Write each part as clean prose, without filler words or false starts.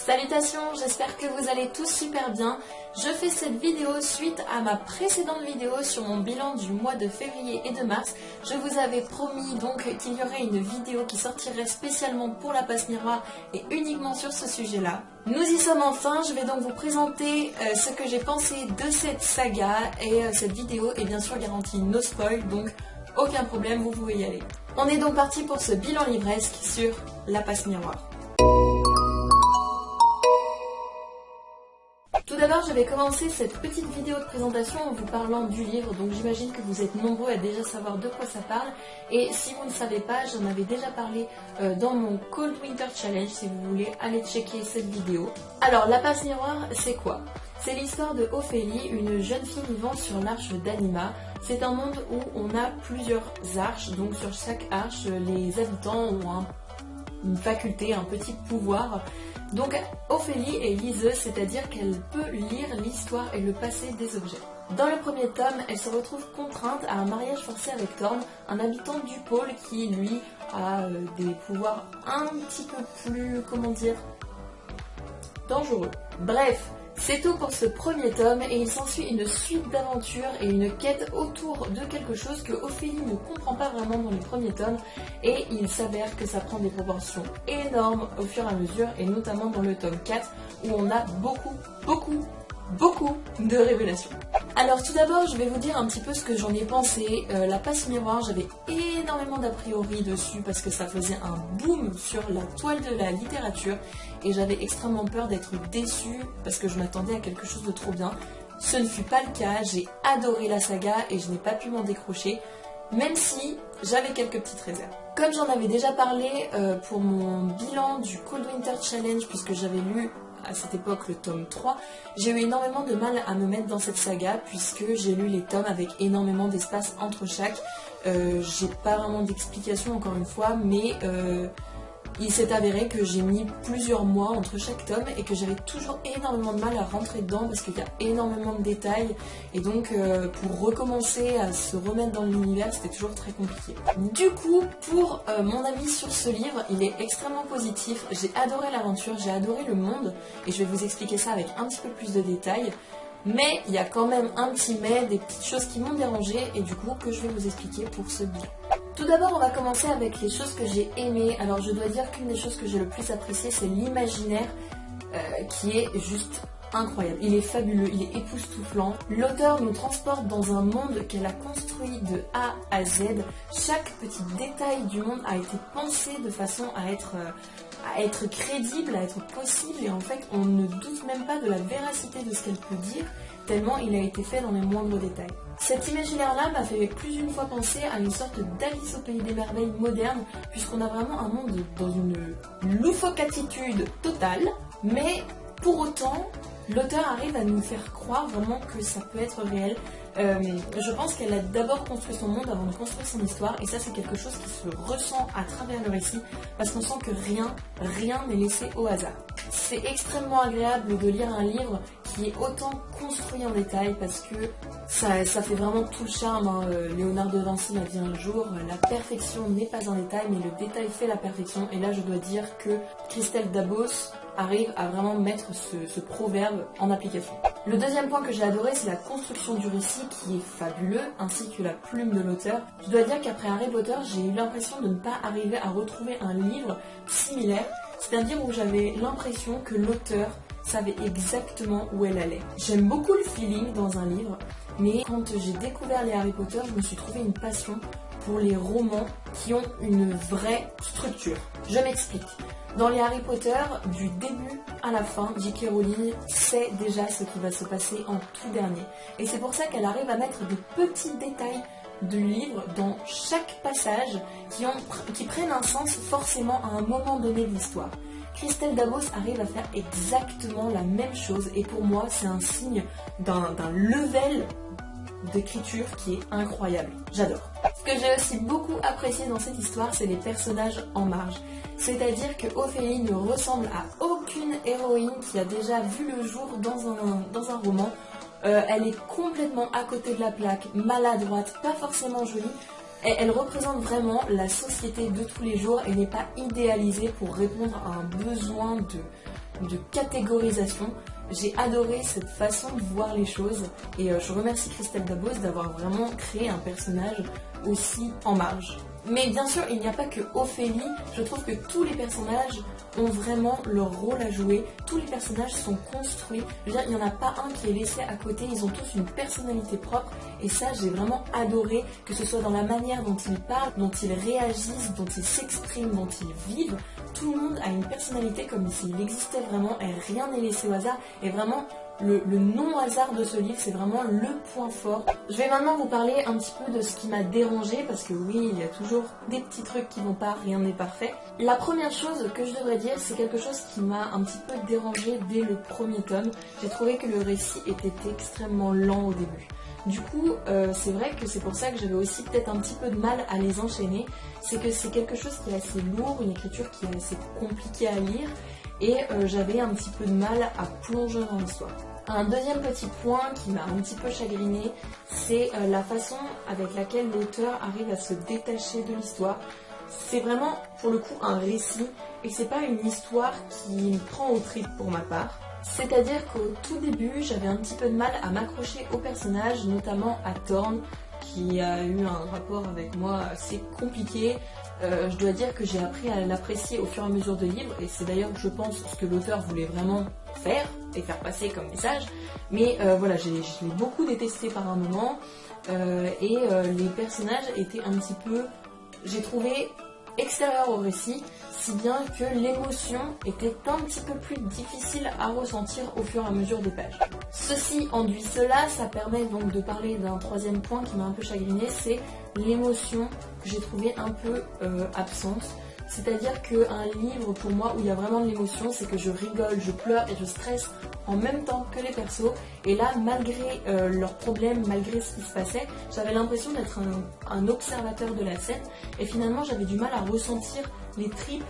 Salutations, j'espère que vous allez tous super bien. Je fais cette vidéo suite à ma précédente vidéo sur mon bilan du mois de février et de mars. Je vous avais promis donc qu'il y aurait une vidéo qui sortirait spécialement pour la passe miroir et uniquement sur ce sujet-là. Nous y sommes enfin, je vais donc vous présenter ce que j'ai pensé de cette saga et cette vidéo est bien sûr garantie no spoil, donc aucun problème, vous pouvez y aller. On est donc parti pour ce bilan livresque sur la passe miroir. Tout d'abord, je vais commencer cette petite vidéo de présentation en vous parlant du livre, donc j'imagine que vous êtes nombreux à déjà savoir de quoi ça parle, et si vous ne savez pas, j'en avais déjà parlé dans mon Cold Winter Challenge, si vous voulez aller checker cette vidéo. Alors, la passe miroir, c'est quoi? C'est l'histoire de Ophélie, une jeune fille vivant sur l'arche d'Anima. C'est un monde où on a plusieurs arches, donc sur chaque arche, les habitants ont une faculté, un petit pouvoir. Donc Ophélie est liseuse, c'est-à-dire qu'elle peut lire l'histoire et le passé des objets. Dans le premier tome, elle se retrouve contrainte à un mariage forcé avec Thorn, un habitant du pôle qui, lui, a des pouvoirs un petit peu plus, comment dire, dangereux. Bref, c'est tout pour ce premier tome et il s'ensuit une suite d'aventures et une quête autour de quelque chose que Ophélie ne comprend pas vraiment dans les premiers tomes et il s'avère que ça prend des proportions énormes au fur et à mesure et notamment dans le tome 4 où on a beaucoup de révélations. Alors tout d'abord je vais vous dire un petit peu ce que j'en ai pensé. La passe miroir, j'avais énormément d'a priori dessus parce que ça faisait un boom sur la toile de la littérature et j'avais extrêmement peur d'être déçue parce que je m'attendais à quelque chose de trop bien. Ce ne fut pas le cas, j'ai adoré la saga et je n'ai pas pu m'en décrocher, même si j'avais quelques petites réserves. Comme j'en avais déjà parlé pour mon bilan du Cold Winter Challenge, puisque j'avais lu à cette époque le tome 3, j'ai eu énormément de mal à me mettre dans cette saga puisque j'ai lu les tomes avec énormément d'espace entre chaque. J'ai pas vraiment d'explication encore une fois, mais il s'est avéré que j'ai mis plusieurs mois entre chaque tome et que j'avais toujours énormément de mal à rentrer dedans parce qu'il y a énormément de détails et donc pour recommencer à se remettre dans l'univers c'était toujours très compliqué. Du coup, pour mon avis sur ce livre, il est extrêmement positif, j'ai adoré l'aventure, j'ai adoré le monde et je vais vous expliquer ça avec un petit peu plus de détails. Mais il y a quand même un petit mais, des petites choses qui m'ont dérangé et du coup que je vais vous expliquer pour ce bilan. Tout d'abord, on va commencer avec les choses que j'ai aimées. Alors je dois dire qu'une des choses que j'ai le plus apprécié, c'est l'imaginaire qui est juste incroyable. Il est fabuleux, il est époustouflant. L'auteur nous transporte dans un monde qu'elle a construit de A à Z. Chaque petit détail du monde a été pensé de façon à être crédible, à être possible et en fait on ne doute même pas de la véracité de ce qu'elle peut dire tellement il a été fait dans les moindres détails. Cet imaginaire-là m'a fait plus d'une fois penser à une sorte d'Alice au pays des merveilles moderne puisqu'on a vraiment un monde dans une loufoque-attitude totale, mais pour autant l'auteur arrive à nous faire croire vraiment que ça peut être réel. Je pense qu'elle a d'abord construit son monde avant de construire son histoire et ça c'est quelque chose qui se ressent à travers le récit parce qu'on sent que rien n'est laissé au hasard. C'est extrêmement agréable de lire un livre qui est autant construit en détail parce que ça fait vraiment tout le charme. Hein. Léonard de Vinci l'a dit un jour, la perfection n'est pas un détail mais le détail fait la perfection et là je dois dire que Christelle Dabos arrive à vraiment mettre ce proverbe en application. Le deuxième point que j'ai adoré, c'est la construction du récit qui est fabuleux, ainsi que la plume de l'auteur. Je dois dire qu'après Harry Potter, j'ai eu l'impression de ne pas arriver à retrouver un livre similaire, c'est-à-dire où j'avais l'impression que l'auteur savait exactement où elle allait. J'aime beaucoup le feeling dans un livre, mais quand j'ai découvert les Harry Potter, je me suis trouvé une passion pour les romans qui ont une vraie structure. Je m'explique. Dans les Harry Potter, du début à la fin, J.K. Rowling sait déjà ce qui va se passer en tout dernier. Et c'est pour ça qu'elle arrive à mettre des petits détails de livre dans chaque passage qui prennent un sens forcément à un moment donné de l'histoire. Christelle Dabos arrive à faire exactement la même chose et pour moi c'est un signe d'un level d'écriture qui est incroyable. J'adore. Ce que j'ai aussi beaucoup apprécié dans cette histoire, c'est les personnages en marge. C'est-à-dire que Ophélie ne ressemble à aucune héroïne qui a déjà vu le jour dans un roman. Elle est complètement à côté de la plaque, maladroite, pas forcément jolie. Elle représente vraiment la société de tous les jours et n'est pas idéalisée pour répondre à un besoin de catégorisation. J'ai adoré cette façon de voir les choses et je remercie Christelle Dabos d'avoir vraiment créé un personnage aussi en marge. Mais bien sûr, il n'y a pas que Ophélie, je trouve que tous les personnages ont vraiment leur rôle à jouer, tous les personnages sont construits, je veux dire, il n'y en a pas un qui est laissé à côté, ils ont tous une personnalité propre et ça j'ai vraiment adoré, que ce soit dans la manière dont ils parlent, dont ils réagissent, dont ils s'expriment, dont ils vivent, tout le monde a une personnalité comme s'il existait vraiment et rien n'est laissé au hasard et vraiment le non-hasard de ce livre, c'est vraiment le point fort. Je vais maintenant vous parler un petit peu de ce qui m'a dérangé parce que oui, il y a toujours des petits trucs qui vont pas, rien n'est parfait. La première chose que je devrais dire, c'est quelque chose qui m'a un petit peu dérangé dès le premier tome. J'ai trouvé que le récit était extrêmement lent au début. Du coup, c'est vrai que c'est pour ça que j'avais aussi peut-être un petit peu de mal à les enchaîner. C'est que c'est quelque chose qui est assez lourd, une écriture qui est assez compliquée à lire. Et j'avais un petit peu de mal à plonger dans l'histoire. Un deuxième petit point qui m'a un petit peu chagrinée, c'est la façon avec laquelle l'auteur arrive à se détacher de l'histoire. C'est vraiment, pour le coup, un récit, et c'est pas une histoire qui me prend aux tripes pour ma part. C'est-à-dire qu'au tout début, j'avais un petit peu de mal à m'accrocher au personnage, notamment à Thorn, qui a eu un rapport avec moi assez compliqué. Je dois dire que j'ai appris à l'apprécier au fur et à mesure des livres, et c'est d'ailleurs, je pense, ce que l'auteur voulait vraiment faire et faire passer comme message. Mais voilà, je l'ai beaucoup détesté par un moment, et les personnages étaient un petit peu, j'ai trouvé, extérieurs au récit, si bien que l'émotion était un petit peu plus difficile à ressentir au fur et à mesure des pages. Ceci enduit cela, ça permet donc de parler d'un troisième point qui m'a un peu chagriné, c'est l'émotion que j'ai trouvé un peu absente. C'est-à-dire qu'un livre pour moi où il y a vraiment de l'émotion, c'est que je rigole, je pleure et je stresse en même temps que les persos. Et là, malgré leurs problèmes, malgré ce qui se passait, j'avais l'impression d'être un observateur de la scène. Et finalement, j'avais du mal à ressentir les tripes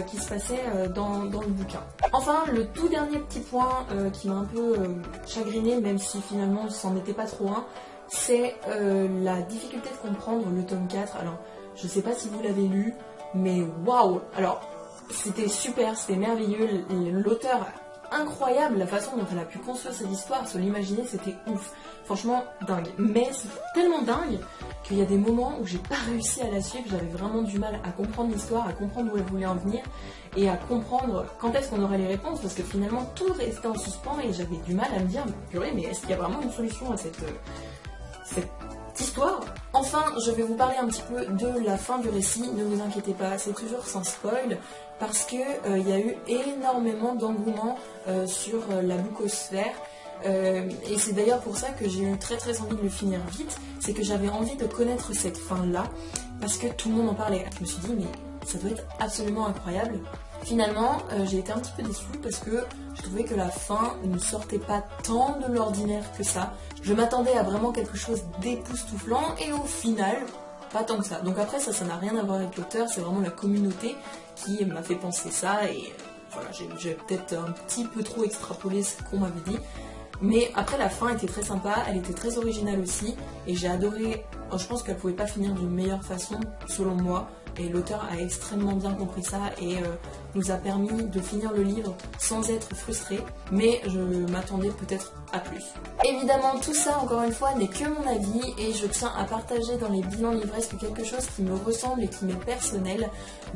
qui se passaient dans le bouquin. Enfin, le tout dernier petit point qui m'a un peu chagriné, même si finalement c'en était pas trop un, c'est la difficulté de comprendre le tome 4. Alors, je sais pas si vous l'avez lu, mais waouh! Alors, c'était super, c'était merveilleux, l'auteur incroyable, la façon dont elle a pu construire cette histoire, se l'imaginer, c'était ouf. Franchement, dingue. Mais c'est tellement dingue qu'il y a des moments où j'ai pas réussi à la suivre, j'avais vraiment du mal à comprendre l'histoire, à comprendre où elle voulait en venir et à comprendre quand est-ce qu'on aurait les réponses, parce que finalement tout restait en suspens et j'avais du mal à me dire, purée, mais est-ce qu'il y a vraiment une solution à cette histoire? Enfin, je vais vous parler un petit peu de la fin du récit, ne vous inquiétez pas, c'est toujours sans spoil, parce que il y a eu énormément d'engouement sur la boucosphère. Et c'est d'ailleurs pour ça que j'ai eu très envie de le finir vite, c'est que j'avais envie de connaître cette fin-là, parce que tout le monde en parlait. Je me suis dit, mais ça doit être absolument incroyable. Finalement, j'ai été un petit peu déçue parce que je trouvais que la fin ne sortait pas tant de l'ordinaire que ça. Je m'attendais à vraiment quelque chose d'époustouflant et au final, pas tant que ça. Donc après, ça n'a rien à voir avec l'auteur, c'est vraiment la communauté qui m'a fait penser ça et voilà, j'ai peut-être un petit peu trop extrapolé ce qu'on m'avait dit. Mais après, la fin était très sympa, elle était très originale aussi et j'ai adoré. Je pense qu'elle pouvait pas finir d'une meilleure façon, selon moi. Et l'auteur a extrêmement bien compris ça et nous a permis de finir le livre sans être frustré, mais je m'attendais peut-être à plus. Évidemment, tout ça, encore une fois, n'est que mon avis et je tiens à partager dans les bilans livresques quelque chose qui me ressemble et qui m'est personnel.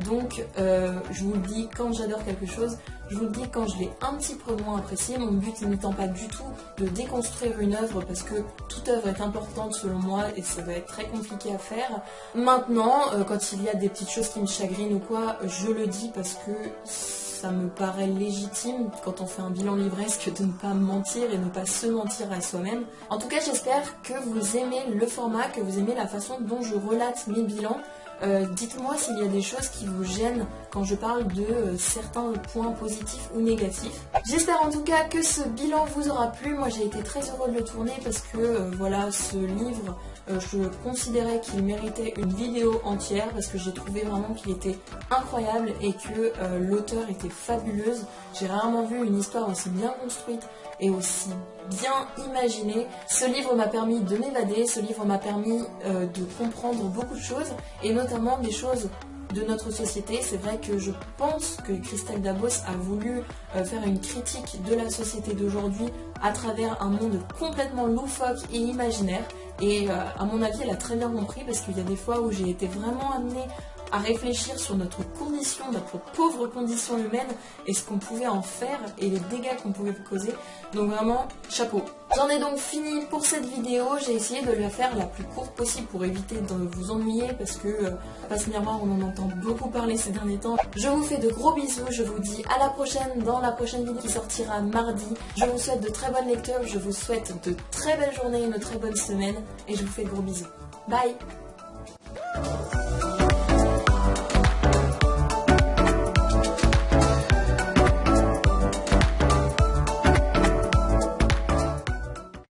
Donc, je vous le dis quand j'adore quelque chose, je vous le dis quand je l'ai un petit peu moins apprécié. Mon but n'étant pas du tout de déconstruire une œuvre parce que toute œuvre est importante selon moi et ça va être très compliqué à faire. Maintenant, quand il y a des petites choses qui me chagrinent ou quoi, je le dis parce que ça me paraît légitime quand on fait un bilan livresque de ne pas mentir et ne pas se mentir à soi-même. En tout cas, j'espère que vous aimez le format, que vous aimez la façon dont je relate mes bilans. Dites-moi s'il y a des choses qui vous gênent quand je parle de certains points positifs ou négatifs. J'espère en tout cas que ce bilan vous aura plu. Moi j'ai été très heureuse de le tourner parce que voilà, ce livre, je considérais qu'il méritait une vidéo entière parce que j'ai trouvé vraiment qu'il était incroyable et que l'auteur était fabuleuse. J'ai rarement vu une histoire aussi bien construite et aussi bien imaginée. Ce livre m'a permis de m'évader, ce livre m'a permis de comprendre beaucoup de choses et notamment des choses de notre société. C'est vrai que je pense que Christelle Dabos a voulu faire une critique de la société d'aujourd'hui à travers un monde complètement loufoque et imaginaire. Et à mon avis, elle a très bien compris, parce qu'il y a des fois où j'ai été vraiment amenée à réfléchir sur notre condition, notre pauvre condition humaine, et ce qu'on pouvait en faire et les dégâts qu'on pouvait causer. Donc vraiment, chapeau. J'en ai donc fini pour cette vidéo. J'ai essayé de la faire la plus courte possible pour éviter de vous ennuyer, parce que Passe Miroir, on en entend beaucoup parler ces derniers temps. Je vous fais de gros bisous, je vous dis à la prochaine dans la prochaine vidéo qui sortira mardi. Je vous souhaite de très bonnes lectures, je vous souhaite de très belles journées, une très bonne semaine, et je vous fais de gros bisous. Bye.